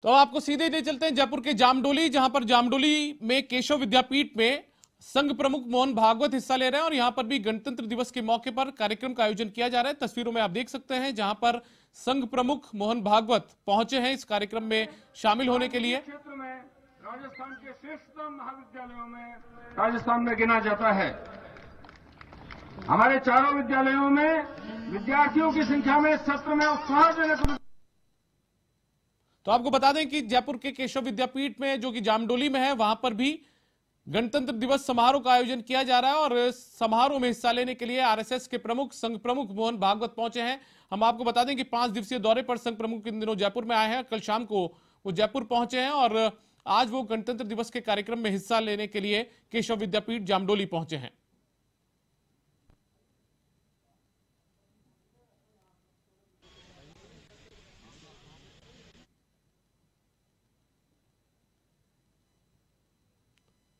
तो आपको सीधे ले चलते हैं जयपुर के जामडोली, जहां पर जामडोली में केशव विद्यापीठ में संघ प्रमुख मोहन भागवत हिस्सा ले रहे हैं और यहां पर भी गणतंत्र दिवस के मौके पर कार्यक्रम का आयोजन किया जा रहा है। तस्वीरों में आप देख सकते हैं जहां पर संघ प्रमुख मोहन भागवत पहुंचे हैं इस कार्यक्रम में शामिल होने के लिए। क्षेत्र में राजस्थान के श्रेष्ठतम महाविद्यालयों में राजस्थान में गिना जाता है। हमारे चारों विद्यालयों में विद्यार्थियों की संख्या में सत्र में उत्साहजनक। तो आपको बता दें कि जयपुर के केशव विद्यापीठ में जो कि जामडोली में है, वहां पर भी गणतंत्र दिवस समारोह का आयोजन किया जा रहा है और समारोह में हिस्सा लेने के लिए आरएसएस के प्रमुख संघ प्रमुख मोहन भागवत पहुंचे हैं। हम आपको बता दें कि 5 दिवसीय दौरे पर संघ प्रमुख इन दिनों जयपुर में आए हैं। कल शाम को वो जयपुर पहुंचे हैं और आज वो गणतंत्र दिवस के कार्यक्रम में हिस्सा लेने के लिए केशव विद्यापीठ जामडोली पहुंचे हैं।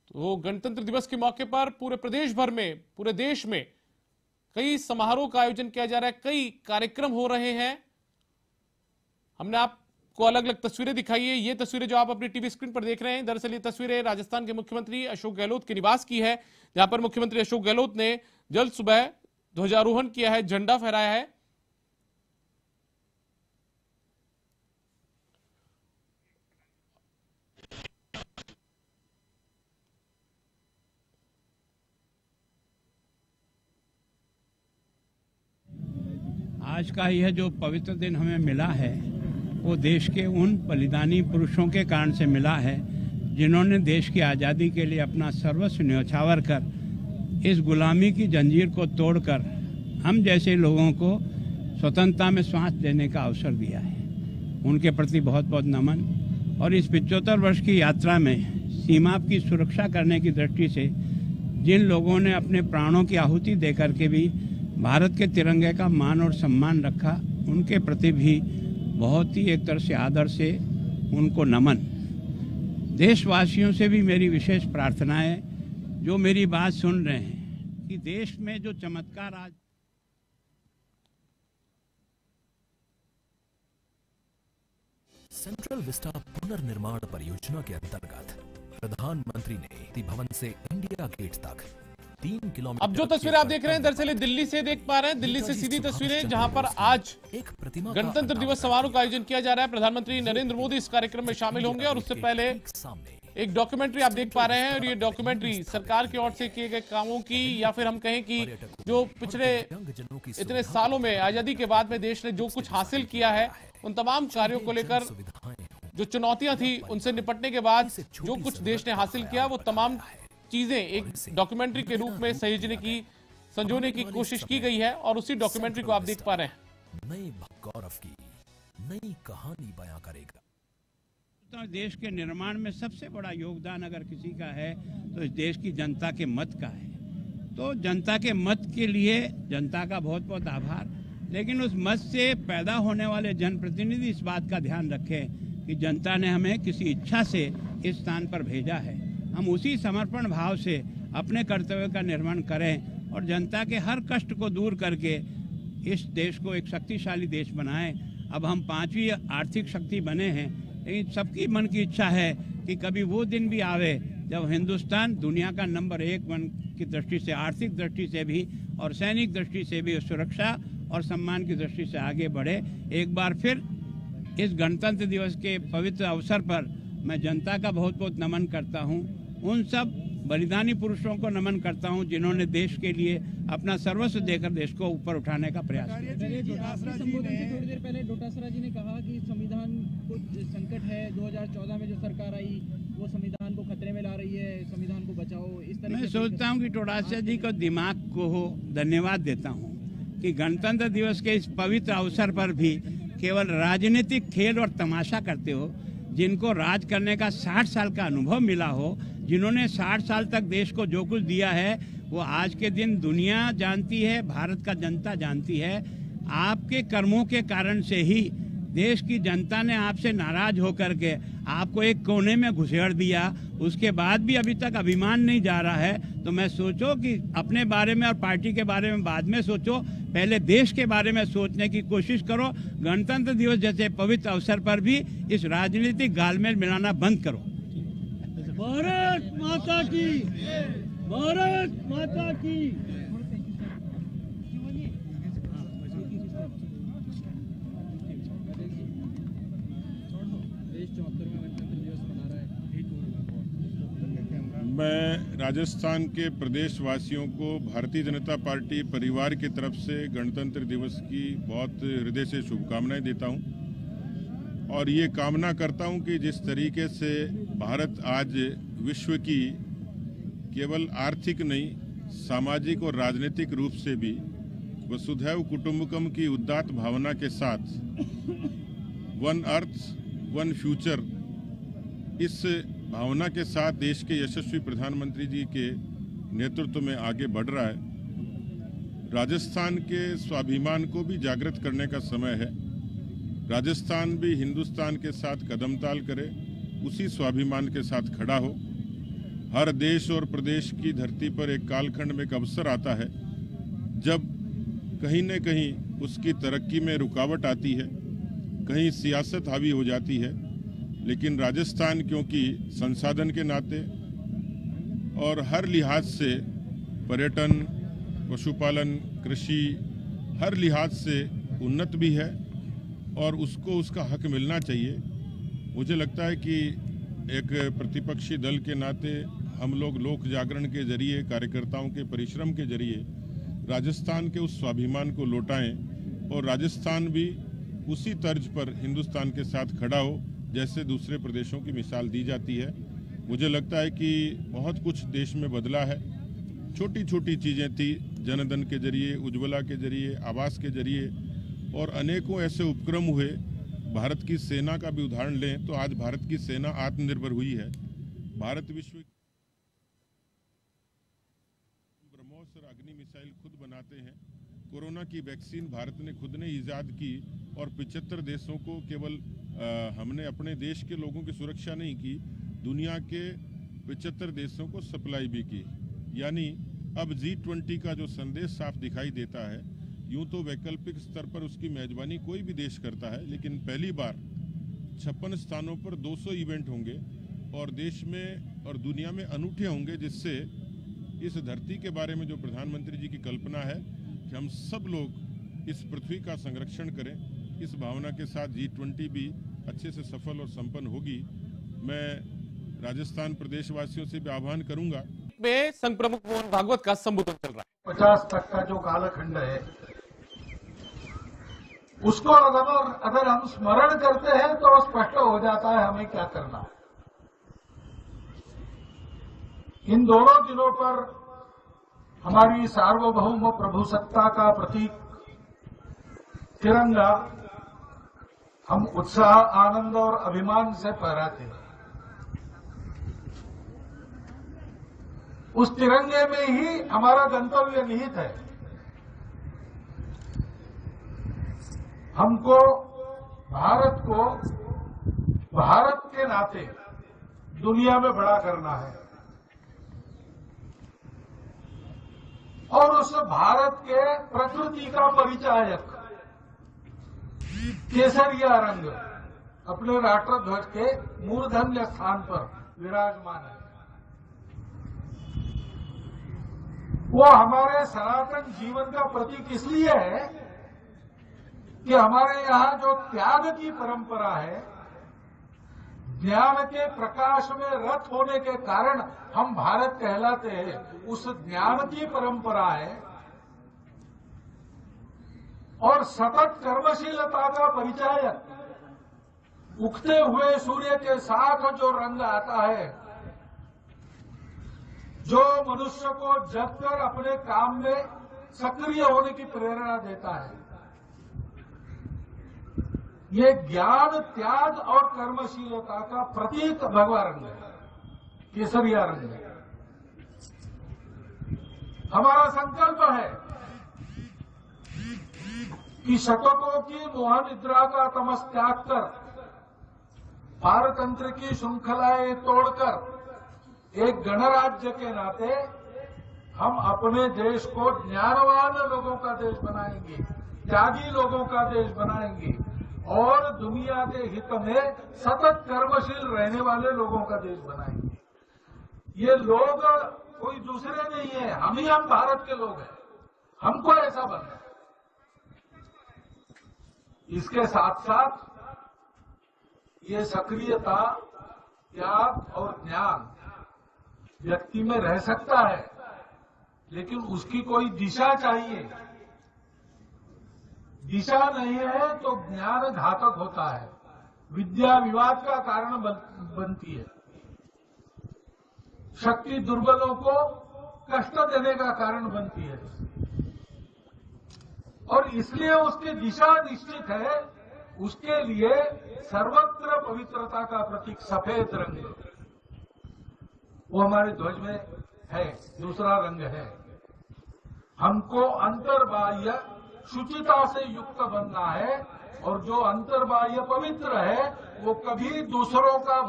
तो गणतंत्र दिवस के मौके पर पूरे प्रदेश भर में, पूरे देश में कई समारोह का आयोजन किया जा रहा है, कई कार्यक्रम हो रहे हैं। हमने आपको अलग अलग तस्वीरें दिखाई है। ये तस्वीरें जो आप अपनी टीवी स्क्रीन पर देख रहे हैं, दरअसल ये तस्वीरें राजस्थान के मुख्यमंत्री अशोक गहलोत के निवास की है, जहां पर मुख्यमंत्री अशोक गहलोत ने जल्द सुबह ध्वजारोहण किया है, झंडा फहराया है। आज का यह जो पवित्र दिन हमें मिला है वो देश के उन बलिदानी पुरुषों के कारण से मिला है जिन्होंने देश की आज़ादी के लिए अपना सर्वस्व न्यौछावर कर इस गुलामी की जंजीर को तोड़कर हम जैसे लोगों को स्वतंत्रता में सांस लेने का अवसर दिया है। उनके प्रति बहुत बहुत नमन। और इस 75 वर्ष की यात्रा में सीमा की सुरक्षा करने की दृष्टि से जिन लोगों ने अपने प्राणों की आहुति देकर के भी भारत के तिरंगे का मान और सम्मान रखा, उनके प्रति भी बहुत ही एक तरह से आदर से उनको नमन। देशवासियों से भी मेरी विशेष प्रार्थना है जो मेरी बात सुन रहे हैं कि देश में जो चमत्कार आज सेंट्रल विस्टा पुनर्निर्माण परियोजना के अंतर्गत प्रधानमंत्री ने भवन से इंडिया गेट तक 3 किलोमीटर। अब जो तस्वीरें आप देख रहे हैं दरअसल दिल्ली से देख पा रहे हैं, दिल्ली से सीधी तस्वीरें जहां पर आज गणतंत्र दिवस समारोह का आयोजन किया जा रहा है। प्रधानमंत्री नरेंद्र मोदी इस कार्यक्रम में शामिल होंगे और उससे पहले एक डॉक्यूमेंट्री आप देख पा रहे हैं और ये डॉक्यूमेंट्री सरकार की ओर से किए गए कामों की, या फिर हम कहें कि जो पिछले इतने सालों में आजादी के बाद में देश ने जो कुछ हासिल किया है, उन तमाम कार्यों को लेकर जो चुनौतियां थी उनसे निपटने के बाद जो कुछ देश ने हासिल किया, वो तमाम चीजें एक डॉक्यूमेंट्री के रूप में सहेजने की, संजोने की कोशिश की गई है और उसी डॉक्यूमेंट्री को आप देख पा रहे हैं। नई गौरव की नई कहानी बयां करेगा। तो देश के निर्माण में सबसे बड़ा योगदान अगर किसी का है तो इस देश की जनता के मत का है। तो जनता के मत के लिए जनता का बहुत बहुत आभार। लेकिन उस मत से पैदा होने वाले जनप्रतिनिधि इस बात का ध्यान रखें कि जनता ने हमें किसी इच्छा से इस स्थान पर भेजा है। हम उसी समर्पण भाव से अपने कर्तव्य का निर्वहन करें और जनता के हर कष्ट को दूर करके इस देश को एक शक्तिशाली देश बनाएं। अब हम 5वीं आर्थिक शक्ति बने हैं, लेकिन सबकी मन की इच्छा है कि कभी वो दिन भी आवे जब हिंदुस्तान दुनिया का नंबर 1 वन की दृष्टि से, आर्थिक दृष्टि से भी और सैनिक दृष्टि से भी, सुरक्षा और सम्मान की दृष्टि से आगे बढ़े। एक बार फिर इस गणतंत्र दिवस के पवित्र अवसर पर मैं जनता का बहुत बहुत नमन करता हूँ। उन सब बलिदानी पुरुषों को नमन करता हूं जिन्होंने देश के लिए अपना सर्वस्व देकर देश को ऊपर उठाने का प्रयास किया। थोड़ी देर पहले डोटासरा जी ने कहा कि संविधान को संकट है, 2014 में जो सरकार आई वो संविधान को खतरे में ला रही है, संविधान को बचाओ। इस तरह मैं सोचता हूं कि डोटासरा जी को दिमाग को धन्यवाद देता हूं कि गणतंत्र दिवस के इस पवित्र अवसर पर भी केवल राजनीतिक खेल और तमाशा करते हो। जिनको राज करने का 60 साल का अनुभव मिला हो, जिन्होंने 60 साल तक देश को जो कुछ दिया है वो आज के दिन दुनिया जानती है, भारत का जनता जानती है। आपके कर्मों के कारण से ही देश की जनता ने आपसे नाराज होकर के आपको एक कोने में घुसेड़ दिया, उसके बाद भी अभी तक अभिमान नहीं जा रहा है। तो मैं सोचो कि अपने बारे में और पार्टी के बारे में बाद में सोचो, पहले देश के बारे में सोचने की कोशिश करो। गणतंत्र दिवस जैसे पवित्र अवसर पर भी इस राजनीतिक गालमेल मिलाना बंद करो। भारत माता की, भारत माता की। मैं राजस्थान के प्रदेशवासियों को भारतीय जनता पार्टी परिवार की तरफ से गणतंत्र दिवस की बहुत हृदय से शुभकामनाएं देता हूं और ये कामना करता हूं कि जिस तरीके से भारत आज विश्व की केवल आर्थिक नहीं, सामाजिक और राजनीतिक रूप से भी वसुधैव कुटुंबकम की उदात्त भावना के साथ वन अर्थ वन फ्यूचर, इस भावना के साथ देश के यशस्वी प्रधानमंत्री जी के नेतृत्व में आगे बढ़ रहा है। राजस्थान के स्वाभिमान को भी जागृत करने का समय है। राजस्थान भी हिंदुस्तान के साथ कदमताल करे, उसी स्वाभिमान के साथ खड़ा हो। हर देश और प्रदेश की धरती पर एक कालखंड में एक अवसर आता है जब कहीं न कहीं उसकी तरक्की में रुकावट आती है, कहीं सियासत हावी हो जाती है। लेकिन राजस्थान क्योंकि संसाधन के नाते और हर लिहाज से, पर्यटन, पशुपालन, कृषि, हर लिहाज से उन्नत भी है और उसको उसका हक मिलना चाहिए। मुझे लगता है कि एक प्रतिपक्षी दल के नाते हम लोग लोक जागरण के जरिए, कार्यकर्ताओं के परिश्रम के जरिए राजस्थान के उस स्वाभिमान को लौटाएं और राजस्थान भी उसी तर्ज पर हिंदुस्तान के साथ खड़ा हो जैसे दूसरे प्रदेशों की मिसाल दी जाती है। मुझे लगता है कि बहुत कुछ देश में बदला है। छोटी छोटी चीज़ें थी, जनधन के जरिए, उज्ज्वला के जरिए, आवास के जरिए और अनेकों ऐसे उपक्रम हुए। भारत की सेना का भी उदाहरण लें तो आज भारत की सेना आत्मनिर्भर हुई है। भारत विश्व ब्रह्मोस और अग्नि मिसाइल खुद बनाते हैं। कोरोना की वैक्सीन भारत ने खुद ने ईजाद की और 75 देशों को केवल हमने अपने देश के लोगों की सुरक्षा नहीं की, दुनिया के 75 देशों को सप्लाई भी की। यानी अब G20 का जो संदेश साफ दिखाई देता है, यूं तो वैकल्पिक स्तर पर उसकी मेजबानी कोई भी देश करता है, लेकिन पहली बार 56 स्थानों पर 200 इवेंट होंगे और देश में और दुनिया में अनूठे होंगे, जिससे इस धरती के बारे में जो प्रधानमंत्री जी की कल्पना है कि हम सब लोग इस पृथ्वी का संरक्षण करें, इस भावना के साथ G20 भी अच्छे से सफल और संपन्न होगी। मैं राजस्थान प्रदेशवासियों से भी आह्वान करूंगा। में संघ प्रमुख मोहन भागवत का संबोधन चल रहा है। 50 तक का जो कालखंड है उसको अगर हम स्मरण करते हैं तो स्पष्ट हो जाता है हमें क्या करना है। इन दोनों दिनों पर हमारी सार्वभौम प्रभुसत्ता का प्रतीक तिरंगा हम उत्साह, आनंद और अभिमान से फहराते हैं। उस तिरंगे में ही हमारा गंतव्य निहित है। हमको भारत को भारत के नाते दुनिया में बड़ा करना है और उस भारत के प्रकृति का परिचायक केसरिया रंग अपने राष्ट्रध्वज के मूर्धन्य स्थान पर विराजमान है। वो हमारे सनातन जीवन का प्रतीक इसलिए है कि हमारे यहाँ जो त्याग की परंपरा है, ज्ञान के प्रकाश में रत होने के कारण हम भारत कहलाते हैं, उस ज्ञान की परंपरा है और सतत कर्मशीलता का परिचायक उगते हुए सूर्य के साथ जो रंग आता है, जो मनुष्य को जगकर अपने काम में सक्रिय होने की प्रेरणा देता है, ये ज्ञान, त्याग और कर्मशीलता का प्रतीक भगवा रंग है, केसरिया रंग है। हमारा संकल्प है कि शतकों की मोह निद्रा का तमस त्याग कर, पारतंत्र की श्रृंखलाएं तोड़कर एक गणराज्य के नाते हम अपने देश को ज्ञानवान लोगों का देश बनाएंगे, त्यागी लोगों का देश बनाएंगे और दुनिया के हित में सतत कर्मशील रहने वाले लोगों का देश बनाएंगे। ये लोग कोई दूसरे नहीं है, हम भारत के लोग हैं, हमको ऐसा बनना है। इसके साथ साथ ये सक्रियता, त्याग और ज्ञान व्यक्ति में रह सकता है, लेकिन उसकी कोई दिशा चाहिए। दिशा नहीं है तो ज्ञान घातक होता है, विद्या विवाद का कारण बनती है, शक्ति दुर्बलों को कष्ट देने का कारण बनती है। और इसलिए उसकी दिशा निश्चित है। उसके लिए सर्वत्र पवित्रता का प्रतीक सफेद रंग, वो हमारे ध्वज में है, दूसरा रंग है। हमको अंतर्बाह्य शुचिता से युक्त बनना है और जो अंतर्बाह्य पवित्र है वो कभी दूसरों का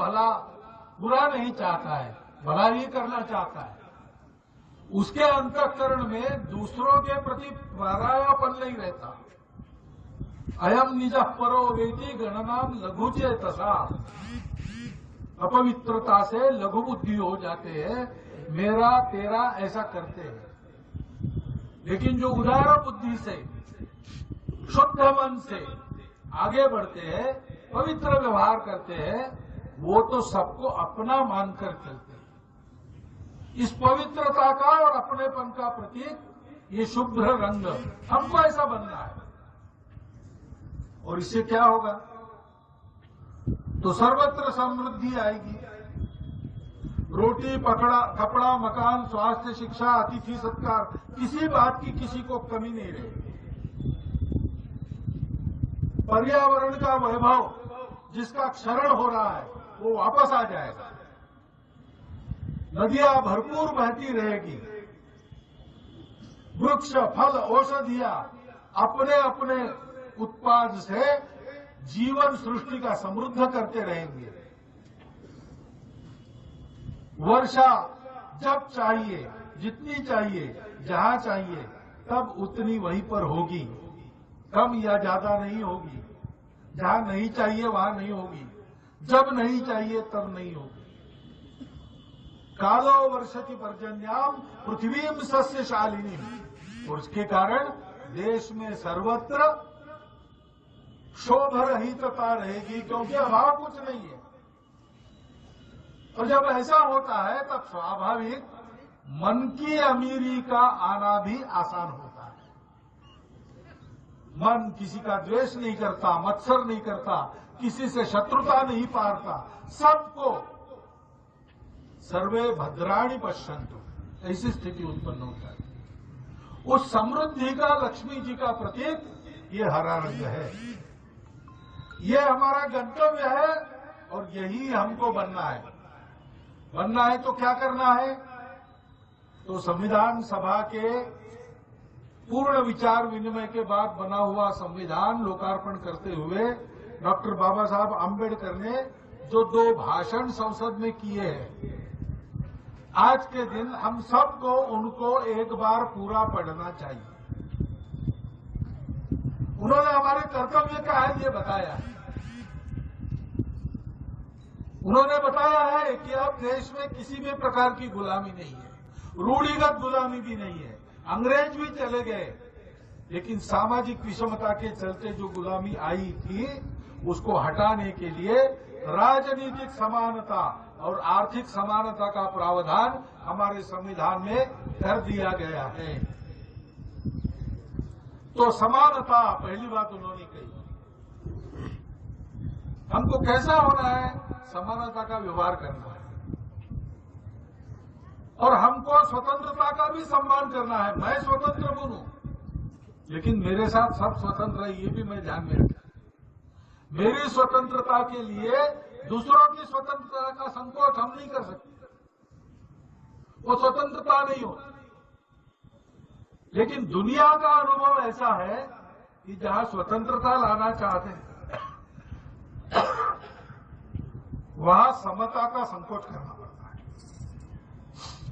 बुरा नहीं चाहता है, भला ही करना चाहता है। उसके अंतःकरण में दूसरों के प्रति परायापन नहीं रहता। अयम निजः परो वेति गणनाम लघुचे तथा। अपवित्रता से लघु बुद्धि हो जाते हैं, मेरा तेरा ऐसा करते हैं। लेकिन जो उदार बुद्धि से, शुद्ध मन से आगे बढ़ते हैं, पवित्र व्यवहार करते हैं, वो तो सबको अपना मानकर चलते हैं। इस पवित्रता का और अपनेपन का प्रतीक ये शुभ्र रंग, हमको ऐसा बनना है। और इससे क्या होगा? तो सर्वत्र समृद्धि आएगी। रोटी, कपड़ा, मकान, स्वास्थ्य, शिक्षा, अतिथि सत्कार, किसी बात की किसी को कमी नहीं रहेगी। पर्यावरण का वैभव जिसका क्षरण हो रहा है वो वापस आ जाएगा। नदियां भरपूर बहती रहेगी। वृक्ष, फल, औषधियां अपने अपने उत्पाद से जीवन सृष्टि का समृद्ध करते रहेंगे। वर्षा जब चाहिए, जितनी चाहिए, जहां चाहिए, तब उतनी वहीं पर होगी, कम या ज्यादा नहीं होगी। जहां नहीं चाहिए वहां नहीं होगी, जब नहीं चाहिए तब नहीं होगी। कालो वर्षति पर्जन्याम पृथ्वीम सस्यशालिनी। और उसके कारण देश में सर्वत्र शोध रहितता रहेगी, क्योंकि अभाव कुछ नहीं है। और जब ऐसा होता है तब स्वाभाविक मन की अमीरी का आना भी आसान होता है। मन किसी का द्वेष नहीं करता, मत्सर नहीं करता, किसी से शत्रुता नहीं पालता, सबको सर्वे भद्राणि पश्यन्तु, ऐसी स्थिति उत्पन्न होता है। उस समृद्धि का, लक्ष्मी जी का प्रतीक ये हरा रंग है। ये हमारा गंतव्य है और यही हमको बनना है। बनना है तो क्या करना है? तो संविधान सभा के पूर्ण विचार विनिमय के बाद बना हुआ संविधान लोकार्पण करते हुए डॉक्टर बाबा साहब आम्बेडकर ने जो 2 भाषण संसद में किए हैं, आज के दिन हम सबको उनको एक बार पूरा पढ़ना चाहिए। उन्होंने हमारे कर्तव्य क्या है ये बताया है। उन्होंने बताया है कि अब देश में किसी भी प्रकार की गुलामी नहीं है, रूढ़िगत गुलामी भी नहीं है। अंग्रेज भी चले गए, लेकिन सामाजिक विषमता के चलते जो गुलामी आई थी उसको हटाने के लिए राजनीतिक समानता और आर्थिक समानता का प्रावधान हमारे संविधान में कर दिया गया है। तो समानता पहली बात उन्होंने कही। हमको कैसा होना है? समानता का व्यवहार करना है और हमको स्वतंत्रता का भी सम्मान करना है। मैं स्वतंत्र बनूं, लेकिन मेरे साथ सब स्वतंत्र है, ये भी मैं ध्यान में रखा। मेरी स्वतंत्रता के लिए दूसरों की स्वतंत्रता का संकोच हम नहीं कर सकते, वो स्वतंत्रता नहीं होती। लेकिन दुनिया का अनुभव ऐसा है कि जहां स्वतंत्रता लाना चाहते हैं वहां समता का संकोच करना पड़ता है।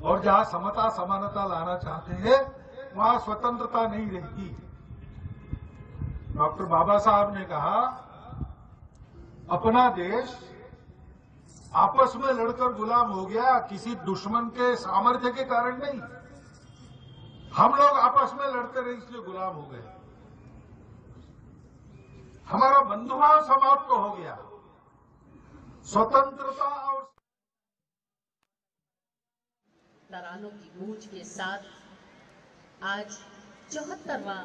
और जहां समता समानता लाना चाहते हैं वहां स्वतंत्रता नहीं रहती। डॉक्टर बाबा साहब ने कहा अपना देश आपस में लड़कर गुलाम हो गया, किसी दुश्मन के सामर्थ्य के कारण नहीं। हम लोग आपस में लड़ते रहे इसलिए गुलाम हो गए। हमारा बंधुभाव समाप्त हो गया। स्वतंत्रता और तरानों की गूंज के साथ आज 74वां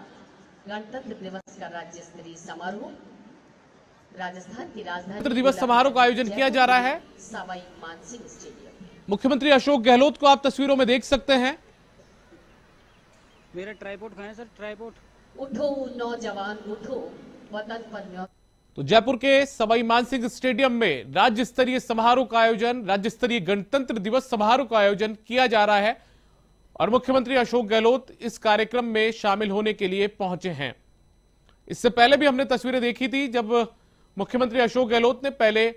गणतंत्र दिवस का राज्य स्तरीय समारोह राजस्थान की राजधानी गणतंत्र दिवस समारोह का आयोजन किया जा रहा है सवाई मानसिंह स्टेडियम। मुख्यमंत्री अशोक गहलोत को आप तस्वीरों में देख सकते हैं। मेरा ट्राइपॉड कहाँ है सर? ट्राइपॉड उठो नौजवान उठो, वतन पर न्यौछावर। तो जयपुर के सवाई मानसिंह स्टेडियम में राज्य स्तरीय समारोह का आयोजन, राज्य स्तरीय गणतंत्र दिवस समारोह का आयोजन किया जा रहा है और मुख्यमंत्री अशोक गहलोत इस कार्यक्रम में शामिल होने के लिए पहुंचे हैं। इससे पहले भी हमने तस्वीरें देखी थी जब मुख्यमंत्री अशोक गहलोत ने पहले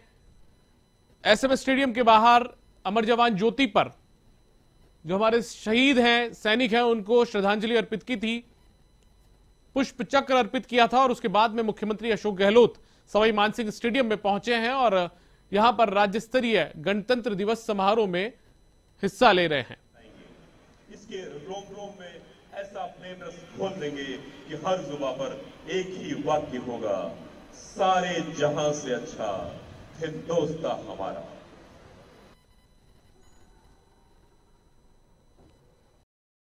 एसएम स्टेडियम के बाहर अमर जवान ज्योति पर, जो हमारे शहीद हैं, सैनिक हैं, उनको श्रद्धांजलि अर्पित की थी, पुष्प चक्र अर्पित किया था और उसके बाद में मुख्यमंत्री अशोक गहलोत सवाई मानसिंह स्टेडियम में पहुंचे हैं और यहां पर राज्य स्तरीय गणतंत्र दिवस समारोह में हिस्सा ले रहे हैं। इसके रोम रोम में ऐसा प्रेम रस खोल देंगे कि हर जुबान पर एक ही वाक्य होगा, सारे जहां से अच्छा हिंदुस्तान हमारा।